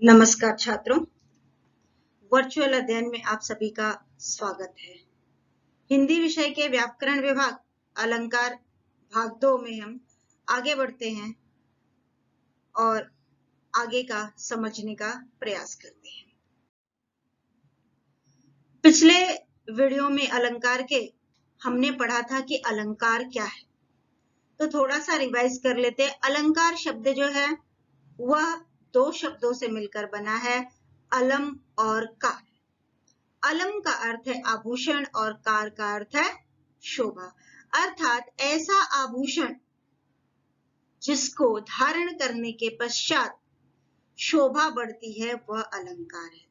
नमस्कार छात्रों, वर्चुअल अध्ययन में आप सभी का स्वागत है। हिंदी विषय के व्याकरण विभाग अलंकार भाग 2 में हम आगे बढ़ते हैं और आगे का समझने का प्रयास करते हैं। पिछले वीडियो में अलंकार के हमने पढ़ा था कि अलंकार क्या है, तो थोड़ा सा रिवाइज कर लेते हैं। अलंकार शब्द जो है वह दो शब्दों से मिलकर बना है, अलम और कार। अलम का अर्थ है आभूषण और कार का अर्थ है शोभा, अर्थात ऐसा आभूषण जिसको धारण करने के पश्चात शोभा बढ़ती है वह अलंकार है।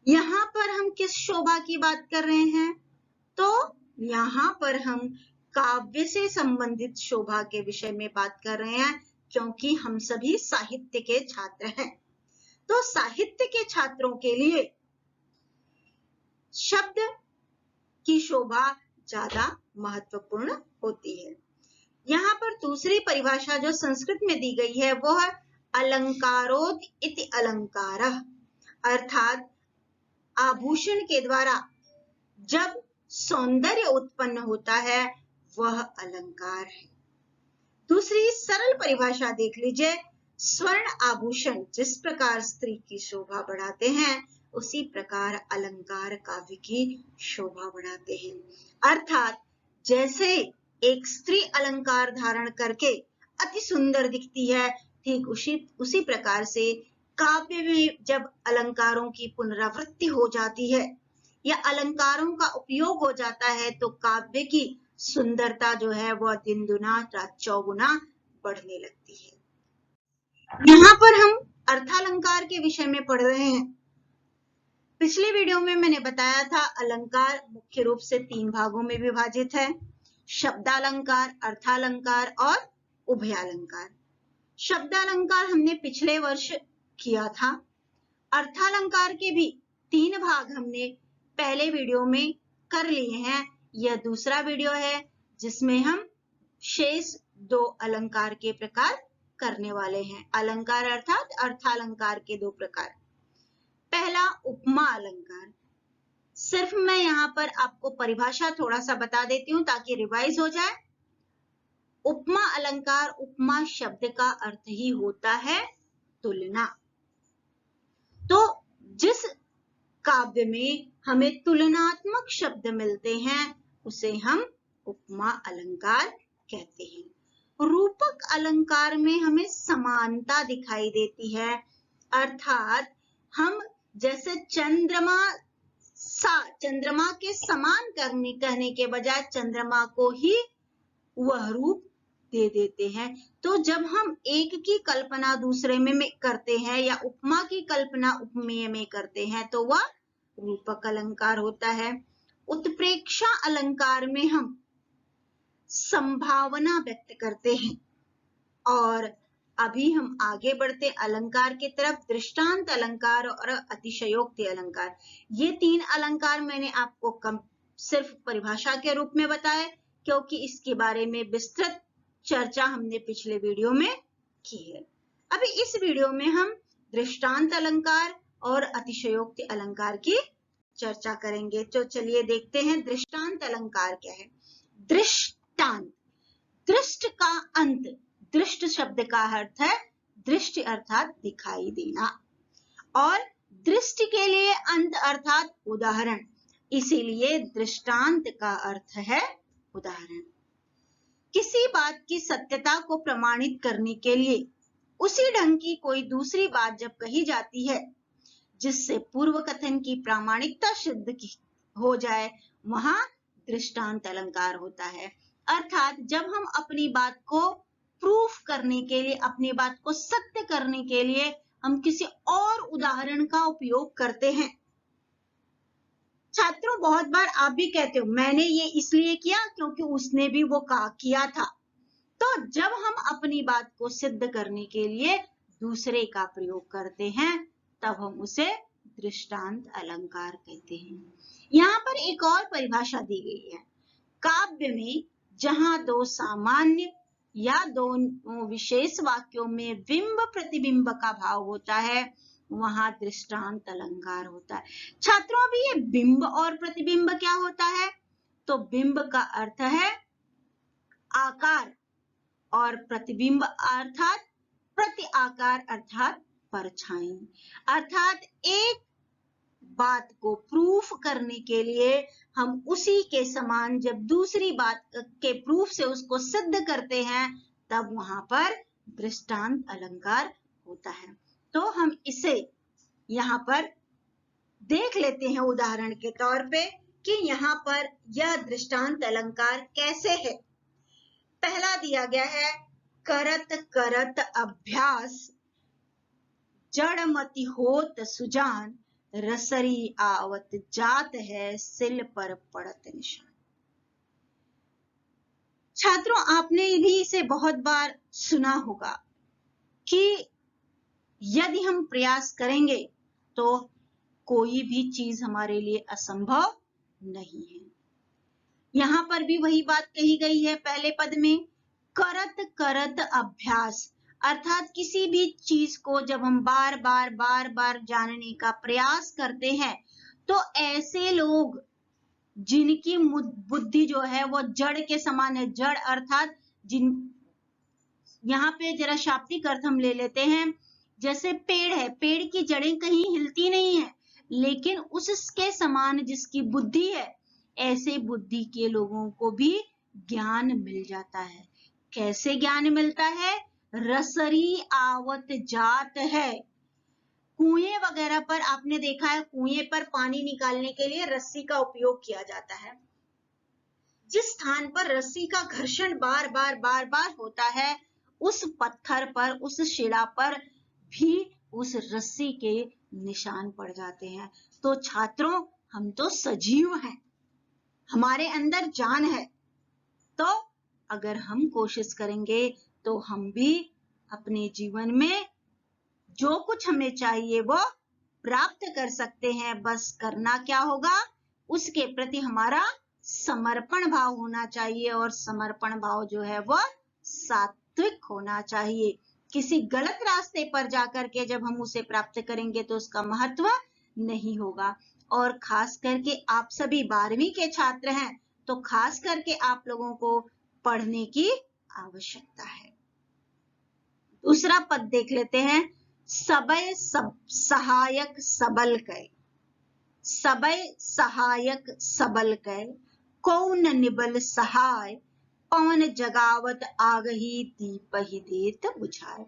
यहां पर हम किस शोभा की बात कर रहे हैं? तो यहां पर हम काव्य से संबंधित शोभा के विषय में बात कर रहे हैं, क्योंकि हम सभी साहित्य के छात्र हैं। तो साहित्य के छात्रों के लिए शब्द की शोभा ज्यादा महत्वपूर्ण होती है। यहाँ पर दूसरी परिभाषा जो संस्कृत में दी गई है वो है अलंकारोद इति अलंकारः, अर्थात आभूषण के द्वारा जब सौंदर्य उत्पन्न होता है वह अलंकार है। दूसरी सरल परिभाषा देख लीजिए, स्वर्ण आभूषण जिस प्रकार स्त्री की शोभा बढ़ाते हैं उसी प्रकार अलंकार काव्य की शोभा बढ़ाते हैं। अर्थात जैसे एक स्त्री अलंकार धारण करके अति सुंदर दिखती है, ठीक उसी प्रकार से काव्य में जब अलंकारों की पुनरावृत्ति हो जाती है या अलंकारों का उपयोग हो जाता है तो काव्य की सुंदरता जो है वह दिन दुना रात चौगुना बढ़ने लगती है। यहाँ पर हम अर्थालंकार के विषय में पढ़ रहे हैं। पिछले वीडियो में मैंने बताया था अलंकार मुख्य रूप से 3 भागों में विभाजित है, शब्दालंकार, अर्थालंकार और उभयालंकार। शब्दालंकार हमने पिछले वर्ष किया था। अर्थालंकार के भी 3 भाग हमने पहले वीडियो में कर लिए हैं। यह दूसरा वीडियो है जिसमें हम शेष 2 अलंकार के प्रकार करने वाले हैं। अलंकार अर्थात अर्थालंकार के 2 प्रकार। पहला उपमा अलंकार। सिर्फ मैं यहाँ पर आपको परिभाषा थोड़ा सा बता देती हूँ ताकि रिवाइज हो जाए। उपमा अलंकार, उपमा शब्द का अर्थ ही होता है तुलना। तो जिस काव्य में हमें तुलनात्मक शब्द मिलते हैं उसे हम उपमा अलंकार कहते हैं। रूपक अलंकार में हमें समानता दिखाई देती है, अर्थात हम जैसे चंद्रमा के समान कहने के बजाय चंद्रमा को ही वह रूप दे देते हैं। तो जब हम एक की कल्पना दूसरे में करते हैं या उपमा की कल्पना उपमेय में करते हैं तो वह रूपक अलंकार होता है। उत्प्रेक्षा अलंकार में हम संभावना व्यक्त करते हैं। और अभी हम आगे बढ़ते अलंकार की तरफ। दृष्टांत अलंकार और अतिशयोक्ति अलंकार, ये 3 अलंकार मैंने आपको सिर्फ परिभाषा के रूप में बताया, क्योंकि इसके बारे में विस्तृत चर्चा हमने पिछले वीडियो में की है। अभी इस वीडियो में हम दृष्टांत अलंकार और अतिशयोक्ति अलंकार की चर्चा करेंगे। तो चलिए देखते हैं दृष्टांत अलंकार क्या है। दृष्टांत, दृष्ट का अंत, दृष्ट शब्द का अर्थ है दृष्टि अर्थात दिखाई देना, और दृष्टि के लिए अंत अर्थात उदाहरण, इसीलिए दृष्टांत का अर्थ है उदाहरण। किसी बात की सत्यता को प्रमाणित करने के लिए उसी ढंग की कोई दूसरी बात जब कही जाती है जिससे पूर्व कथन की प्रामाणिकता सिद्ध हो जाए, वहां दृष्टांत अलंकार होता है। अर्थात जब हम अपनी बात को प्रूफ करने के लिए, अपनी बात को सत्य करने के लिए हम किसी और उदाहरण का उपयोग करते हैं। छात्रों, बहुत बार आप भी कहते हो मैंने ये इसलिए किया क्योंकि उसने भी वो किया था। तो जब हम अपनी बात को सिद्ध करने के लिए दूसरे का प्रयोग करते हैं तब हम उसे दृष्टांत अलंकार कहते हैं। यहाँ पर एक और परिभाषा दी गई है। काव्य में जहां 2 सामान्य या दोनों विशेष वाक्यों में बिंब प्रतिबिंब का भाव होता है, वहां दृष्टांत अलंकार होता है। छात्रों, अभी ये बिंब और प्रतिबिंब क्या होता है? तो बिंब का अर्थ है आकार और प्रतिबिंब अर्थात प्रति आकार अर्थात परछाई। अर्थात एक बात को प्रूफ करने के लिए हम उसी के समान जब दूसरी बात के प्रूफ से उसको सिद्ध करते हैं, तब वहां पर दृष्टांत अलंकार होता है। तो हम इसे यहाँ पर देख लेते हैं उदाहरण के तौर पे कि यहाँ पर यह दृष्टांत अलंकार कैसे है। पहला दिया गया है, करत करत अभ्यास जड़मति होत सुजान, रसरी आवत जात है सिल पर पड़त निशान। छात्रों, आपने भी इसे बहुत बार सुना होगा कि यदि हम प्रयास करेंगे तो कोई भी चीज हमारे लिए असंभव नहीं है। यहां पर भी वही बात कही गई है पहले पद में, करत करत अभ्यास, अर्थात किसी भी चीज को जब हम बार बार जानने का प्रयास करते हैं, तो ऐसे लोग जिनकी बुद्धि जो है वो जड़ के समान है, जड़ अर्थात जिन, यहाँ पे जरा शाब्दिक अर्थ हम ले लेते हैं, जैसे पेड़ है, पेड़ की जड़ें कहीं हिलती नहीं है, लेकिन उसके समान जिसकी बुद्धि है, ऐसे बुद्धि के लोगों को भी ज्ञान मिल जाता है। कैसे ज्ञान मिलता है? रसरी आवत जात है। कुएं वगैरह पर आपने देखा है, कुएं पर पानी निकालने के लिए रस्सी का उपयोग किया जाता है। जिस स्थान पर रस्सी का घर्षण बार बार होता है, उस पत्थर पर, उस शिला पर भी उस रस्सी के निशान पड़ जाते हैं। तो छात्रों, हम तो सजीव हैं, हमारे अंदर जान है, तो अगर हम कोशिश करेंगे तो हम भी अपने जीवन में जो कुछ हमें चाहिए वो प्राप्त कर सकते हैं। बस करना क्या होगा? उसके प्रति हमारा समर्पण भाव होना चाहिए, और समर्पण भाव जो है वो सात्विक होना चाहिए। किसी गलत रास्ते पर जाकर के जब हम उसे प्राप्त करेंगे तो उसका महत्व नहीं होगा। और खास करके आप सभी 12वीं के छात्र हैं, तो खास करके आप लोगों को पढ़ने की आवश्यकता है। दूसरा पद देख लेते हैं, सबय सहायक सबल कै, सबय सहायक सबल कै, कौन निबल सहाय, पवन जगावत आगही दीपहि देत बुझाए।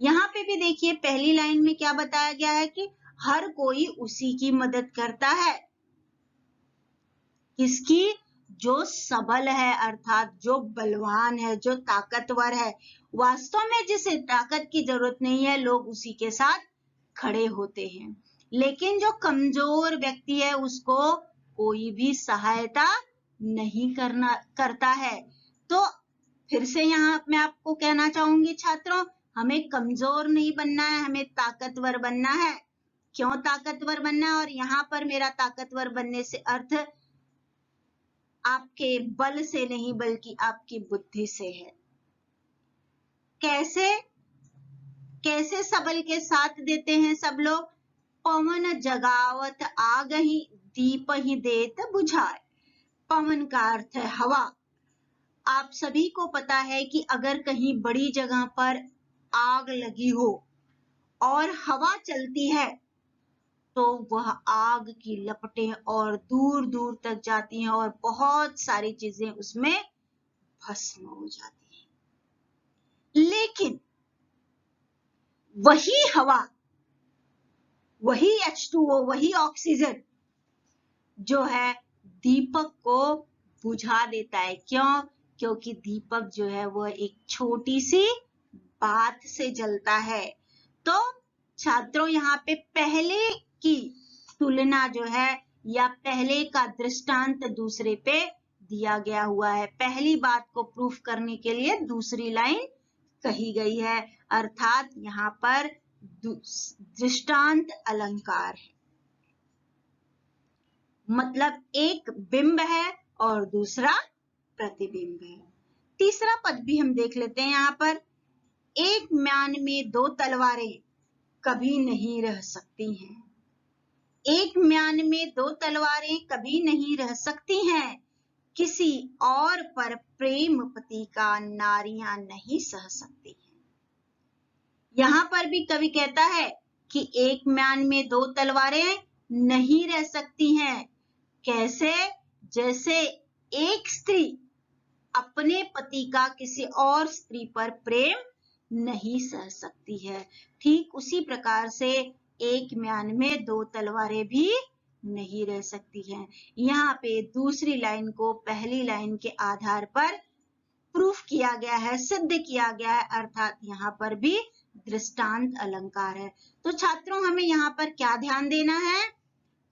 यहाँ पे भी देखिए पहली लाइन में क्या बताया गया है कि हर कोई उसी की मदद करता है। किसकी? जो सबल है, अर्थात जो बलवान है, जो ताकतवर है। वास्तव में जिसे ताकत की जरूरत नहीं है, लोग उसी के साथ खड़े होते हैं। लेकिन जो कमजोर व्यक्ति है, उसको कोई भी सहायता नहीं करता है। तो फिर से यहाँ मैं आपको कहना चाहूंगी छात्रों, हमें कमजोर नहीं बनना है, हमें ताकतवर बनना है। क्यों ताकतवर बनना है? और यहाँ पर मेरा ताकतवर बनने से अर्थ आपके बल से नहीं, बल्कि आपकी बुद्धि से है। कैसे सबल के साथ देते हैं सब लोग? पवन जगावत आगही दीपहि देत बुझाए। पवन का अर्थ है हवा। आप सभी को पता है कि अगर कहीं बड़ी जगह पर आग लगी हो और हवा चलती है, तो वह आग की लपटें और दूर दूर तक जाती हैं और बहुत सारी चीजें उसमें भस्म हो जाती हैं। लेकिन वही हवा, वही H2O, वही ऑक्सीजन जो है दीपक को बुझा देता है। क्यों? क्योंकि दीपक जो है वह एक छोटी सी बात से जलता है। तो छात्रों, यहाँ पे पहले की तुलना जो है, या पहले का दृष्टांत दूसरे पे दिया गया हुआ है। पहली बात को प्रूफ करने के लिए दूसरी लाइन कही गई है, अर्थात यहाँ पर दृष्टांत अलंकार है। मतलब एक बिंब है और दूसरा प्रतिबिंब है। तीसरा पद भी हम देख लेते हैं यहाँ पर। एक म्यान में दो तलवारें कभी नहीं रह सकती हैं। एक म्यान में दो तलवारें कभी नहीं रह सकती हैं, किसी और पर प्रेम पति का नारियां नहीं सह सकती हैं। यहाँ पर भी कवि कहता है कि एक म्यान में दो तलवारें नहीं रह सकती हैं। कैसे? जैसे एक स्त्री अपने पति का किसी और स्त्री पर प्रेम नहीं सह सकती है, ठीक उसी प्रकार से एक म्यान में दो तलवारें भी नहीं रह सकती हैं। यहाँ पे दूसरी लाइन को पहली लाइन के आधार पर प्रूफ किया गया है, सिद्ध किया गया है, अर्थात यहाँ पर भी दृष्टांत अलंकार है। तो छात्रों, हमें यहाँ पर क्या ध्यान देना है?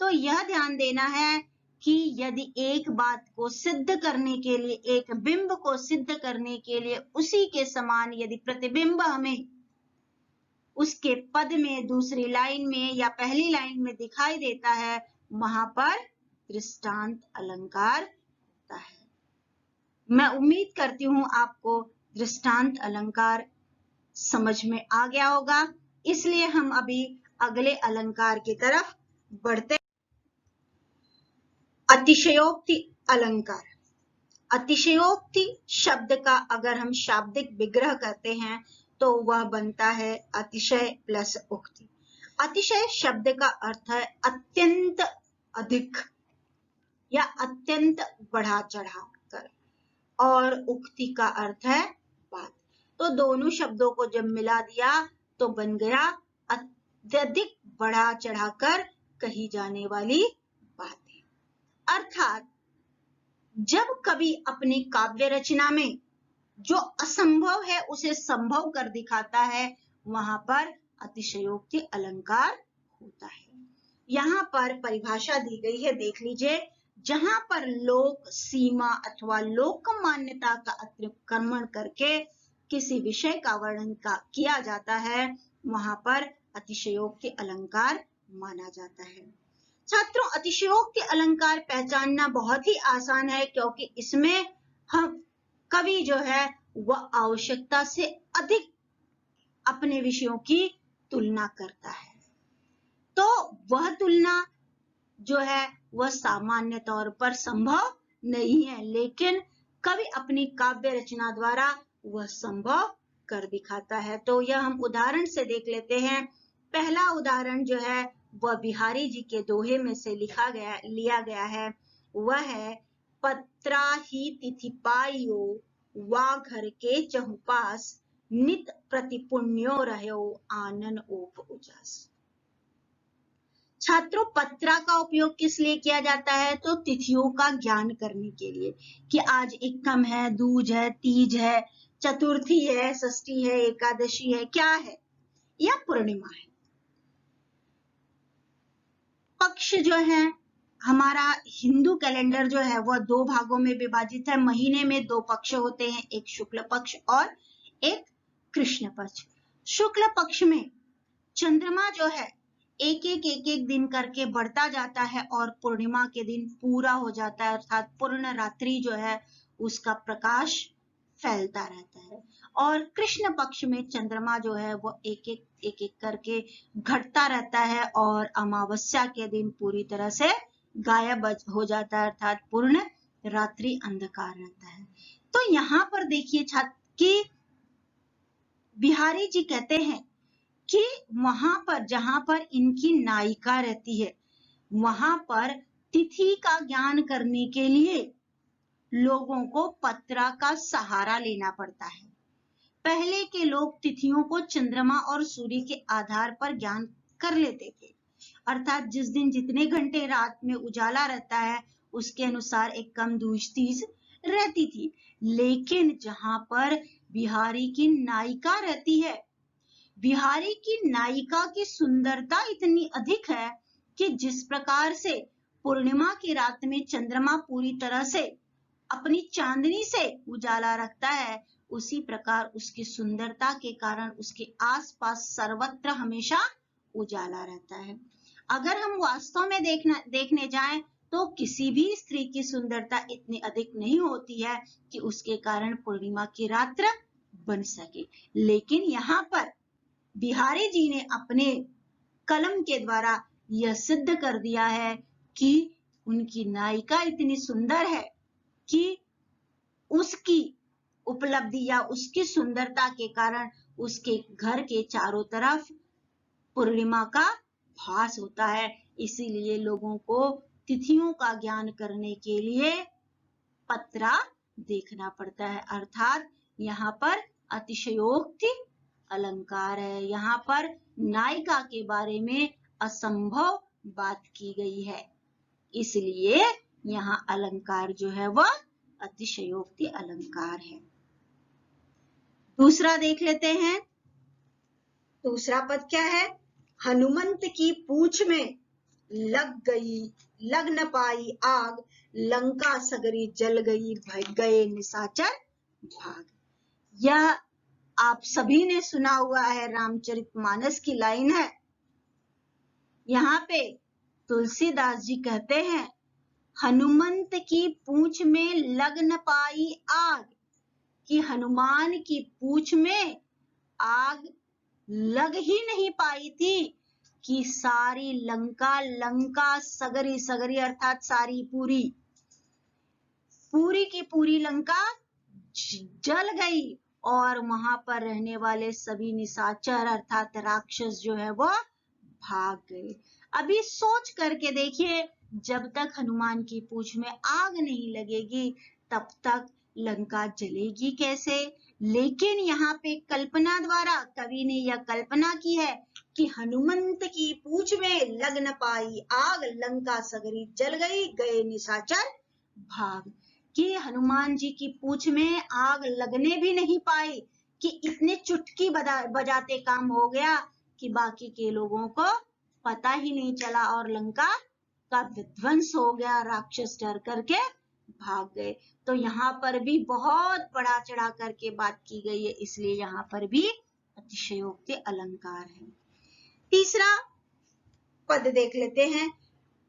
तो यह ध्यान देना है कि यदि एक बात को सिद्ध करने के लिए, एक बिंब को सिद्ध करने के लिए उसी के समान यदि प्रतिबिंब हमें उसके पद में, दूसरी लाइन में या पहली लाइन में दिखाई देता है, वहां पर दृष्टांत अलंकार होता है। मैं उम्मीद करती हूं आपको दृष्टांत अलंकार समझ में आ गया होगा, इसलिए हम अभी अगले अलंकार की तरफ बढ़ते। अतिशयोक्ति अलंकार। अतिशयोक्ति शब्द का अगर हम शाब्दिक विग्रह करते हैं तो वह बनता है अतिशय प्लस उक्ति। अतिशय शब्द का अर्थ है अत्यंत अधिक या अत्यंत बढ़ा चढ़ा कर, और उक्ति का अर्थ है बात। तो दोनों शब्दों को जब मिला दिया तो बन गया अत्यधिक बढ़ा चढ़ाकर कही जाने वाली बातें। अर्थात जब कवि अपनी काव्य रचना में जो असंभव है उसे संभव कर दिखाता है, वहां पर अतिशयोक्ति अलंकार होता है। यहाँ पर परिभाषा दी गई है, देख लीजिए। जहां पर लोक सीमा अथवा लोक मान्यता का अतिक्रमण करके किसी विषय का वर्णन किया जाता है, वहां पर अतिशयोक्ति अलंकार माना जाता है। छात्रों, अतिशयोक्ति अलंकार पहचानना बहुत ही आसान है, क्योंकि इसमें हम कवि जो है वह आवश्यकता से अधिक अपने विषयों की तुलना करता है। तो वह तुलना जो है वह सामान्य तौर पर संभव नहीं है, लेकिन कवि अपनी काव्य रचना द्वारा वह संभव कर दिखाता है। तो यह हम उदाहरण से देख लेते हैं। पहला उदाहरण जो है वह बिहारी जी के दोहे में से लिया गया है। वह है पत्रा ही तिथि पाइयो वा घर के चहुपास, नित प्रति पुण्यो रहो आनन ओप उजास। छात्रों, पत्रा का उपयोग किस लिए किया जाता है? तो तिथियों का ज्ञान करने के लिए कि आज इक्कम है, दूज है, तीज है, चतुर्थी है, षष्ठी है, एकादशी है, क्या है, या पूर्णिमा है। पक्ष जो है, हमारा हिंदू कैलेंडर जो है वह दो भागों में विभाजित है। महीने में दो पक्ष होते हैं, एक शुक्ल पक्ष और एक कृष्ण पक्ष। शुक्ल पक्ष में चंद्रमा जो है एक एक दिन करके बढ़ता जाता है और पूर्णिमा के दिन पूरा हो जाता है, अर्थात पूर्ण रात्रि जो है उसका प्रकाश फैलता रहता है। और कृष्ण पक्ष में चंद्रमा जो है वो एक एक करके घटता रहता है और अमावस्या के दिन पूरी तरह से गायब हो जाता है, अर्थात पूर्ण रात्रि अंधकार रहता है। तो यहाँ पर देखिए छात्र कि बिहारी जी कहते हैं कि वहां पर जहां पर इनकी नायिका रहती है, वहां पर तिथि का ज्ञान करने के लिए लोगों को पत्रा का सहारा लेना पड़ता है। पहले के लोग तिथियों को चंद्रमा और सूर्य के आधार पर ज्ञान कर लेते थे, अर्थात जिस दिन जितने घंटे रात में उजाला रहता है उसके अनुसार एक कम दूज तीज रहती थी। लेकिन जहां पर बिहारी की नायिका रहती है, बिहारी की नायिका की सुंदरता इतनी अधिक है कि जिस प्रकार से पूर्णिमा की रात में चंद्रमा पूरी तरह से अपनी चांदनी से उजाला रखता है, उसी प्रकार उसकी सुंदरता के कारण उसके आसपास सर्वत्र हमेशा उजाला रहता है। अगर हम वास्तव में देखने जाएं तो किसी भी स्त्री की सुंदरता इतनी अधिक नहीं होती है कि उसके कारण पूर्णिमा की रात्र बन सके। लेकिन यहाँ पर बिहारी जी ने अपने कलम के द्वारा यह सिद्ध कर दिया है कि उनकी नायिका इतनी सुंदर है कि उसकी उपलब्धि या उसकी सुंदरता के कारण उसके घर के चारों तरफ पूर्णिमा का भास होता है। इसीलिए लोगों को तिथियों का ज्ञान करने के लिए पत्रा देखना पड़ता है। अर्थात यहाँ पर अतिशयोक्ति अलंकार है। यहाँ पर नायिका के बारे में असंभव बात की गई है, इसलिए यहाँ अलंकार जो है वह अतिशयोक्ति अलंकार है। दूसरा देख लेते हैं। दूसरा पद क्या है? हनुमंत की पूंछ में लग न पाई आग, लंका सगरी जल गई, भग गए निशाचर भाग। यह आप सभी ने सुना हुआ है, रामचरितमानस की लाइन है। यहाँ पे तुलसीदास जी कहते हैं, हनुमंत की पूंछ में लग न पाई आग, कि हनुमान की पूंछ में आग लग ही नहीं पाई थी कि सारी लंका सगरी सगरी अर्थात सारी पूरी की पूरी लंका जल गई और वहां पर रहने वाले सभी निशाचर अर्थात राक्षस जो है वो भाग गए। अभी सोच करके देखिए, जब तक हनुमान की पूंछ में आग नहीं लगेगी तब तक लंका जलेगी कैसे? लेकिन यहाँ पे कल्पना द्वारा कवि ने यह कल्पना की है कि हनुमंत की पूंछ में लग न पाई आग, लंका सगरी जल गई, गए निशाचर भाग। कि हनुमान जी की पूंछ में आग लगने भी नहीं पाई कि इतने चुटकी बजाते काम हो गया कि बाकी के लोगों को पता ही नहीं चला और लंका का विध्वंस हो गया, राक्षस डर करके भाग गए। तो यहाँ पर भी बहुत बढ़ा चढ़ा करके बात की गई है, इसलिए यहाँ पर भी अतिशयोक्ति अलंकार है। तीसरा पद देख लेते हैं।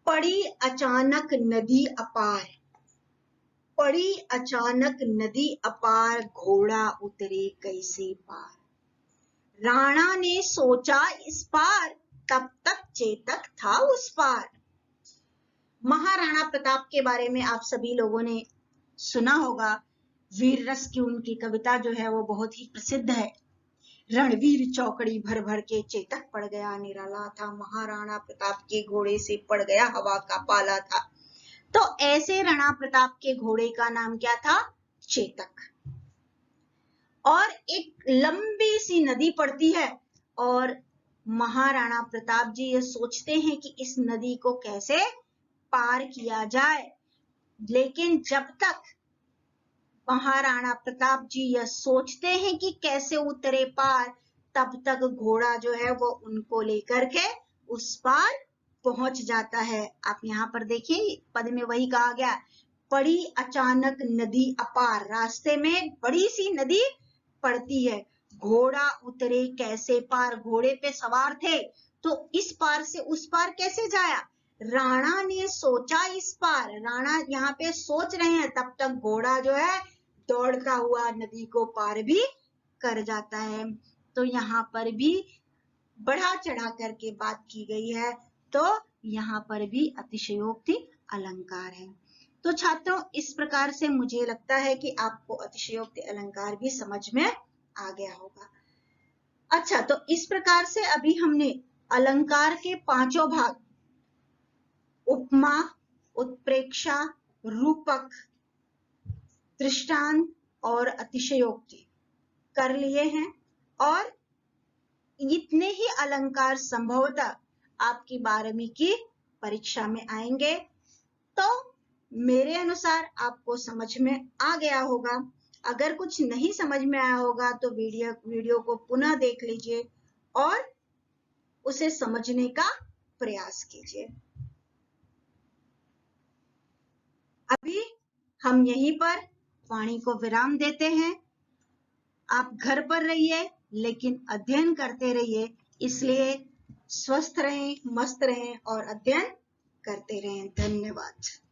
पड़ी अचानक नदी अपार, पड़ी अचानक नदी अपार, घोड़ा उतरे कैसे पार। राणा ने सोचा इस पार, तब तक चेतक था उस पार। महाराणा प्रताप के बारे में आप सभी लोगों ने सुना होगा। वीर रस की उनकी कविता जो है वो बहुत ही प्रसिद्ध है। रणवीर चौकड़ी भर भर के चेतक पड़ गया निराला था, महाराणा प्रताप के घोड़े से पड़ गया हवा का पाला था। तो ऐसे राणा प्रताप के घोड़े का नाम क्या था? चेतक। और एक लंबी सी नदी पड़ती है और महाराणा प्रताप जी ये सोचते हैं कि इस नदी को कैसे पार किया जाए। लेकिन जब तक महाराणा प्रताप जी यह सोचते हैं कि कैसे उतरे पार, तब तक घोड़ा जो है वो उनको लेकर के उस पार पहुंच जाता है। आप यहाँ पर देखिए पद में वही कहा गया, पड़ी अचानक नदी अपार। रास्ते में बड़ी सी नदी पड़ती है, घोड़ा उतरे कैसे पार। घोड़े पे सवार थे तो इस पार से उस पार कैसे जाया? राणा ने सोचा इस पार। राणा यहाँ पे सोच रहे हैं, तब तक घोड़ा जो है दौड़ता हुआ नदी को पार भी कर जाता है। तो यहाँ पर भी बढ़ा चढ़ा करके बात की गई है, तो यहाँ पर भी अतिशयोक्ति अलंकार है। तो छात्रों, इस प्रकार से मुझे लगता है कि आपको अतिशयोक्ति अलंकार भी समझ में आ गया होगा। अच्छा, तो इस प्रकार से अभी हमने अलंकार के पांचों भाग उपमा, उत्प्रेक्षा, रूपक, दृष्टांत और अतिशयोक्ति कर लिए हैं। और इतने ही अलंकार संभवतः आपकी 12वीं की परीक्षा में आएंगे। तो मेरे अनुसार आपको समझ में आ गया होगा। अगर कुछ नहीं समझ में आया होगा तो वीडियो को पुनः देख लीजिए और उसे समझने का प्रयास कीजिए। अभी हम यहीं पर वाणी को विराम देते हैं। आप घर पर रहिए लेकिन अध्ययन करते रहिए, इसलिए स्वस्थ रहें, मस्त रहें और अध्ययन करते रहें। धन्यवाद।